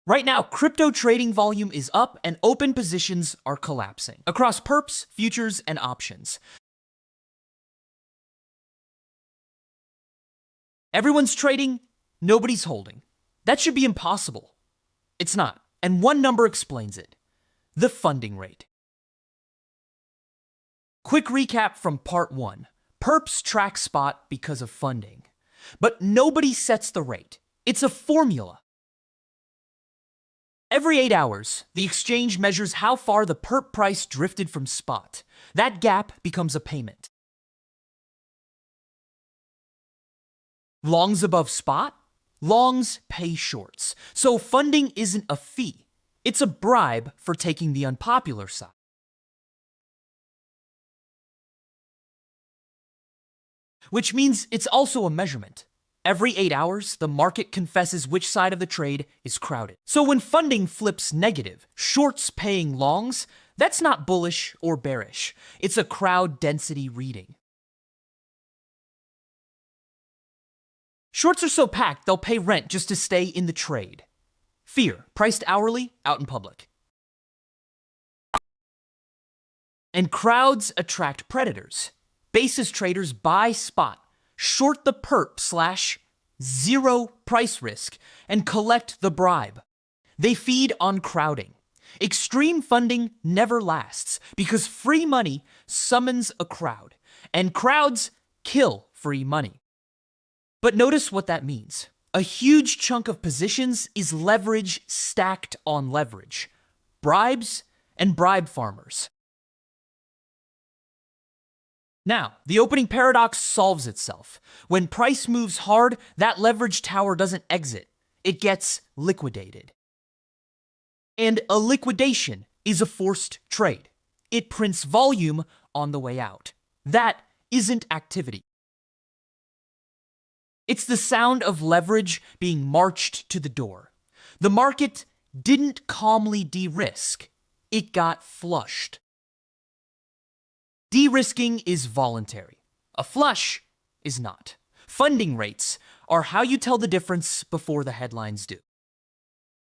Right now, crypto trading volume is up and open positions are collapsing across perps, futures, and options. Everyone's trading, nobody's holding. That should be impossible. It's not, and one number explains it: the funding rate. Quick recap from part 1. Perps track spot because of funding. But nobody sets the rate. It's a formula. Every 8 hours, the exchange measures how far the perp price drifted from spot. That gap becomes a payment. Longs above spot? Longs pay shorts. So funding isn't a fee. It's a bribe for taking the unpopular side. Which means it's also a measurement. Every 8 hours, the market confesses which side of the trade is crowded. So when funding flips negative, shorts paying longs, that's not bullish or bearish. It's a crowd density reading. Shorts are so packed, they'll pay rent just to stay in the trade. Fear, priced hourly, out in public. And crowds attract predators. Basis traders buy spot, short the perp / zero price risk, and collect the bribe. They feed on crowding. Extreme funding never lasts because free money summons a crowd, and crowds kill free money. But notice what that means. A huge chunk of positions is leverage stacked on leverage. Bribes and bribe farmers. Now, the opening paradox solves itself. When price moves hard, that leverage tower doesn't exit. It gets liquidated. And a liquidation is a forced trade. It prints volume on the way out. That isn't activity. It's the sound of leverage being marched to the door. The market didn't calmly de-risk. It got flushed. De-risking is voluntary. A flush is not. Funding rates are how you tell the difference before the headlines do.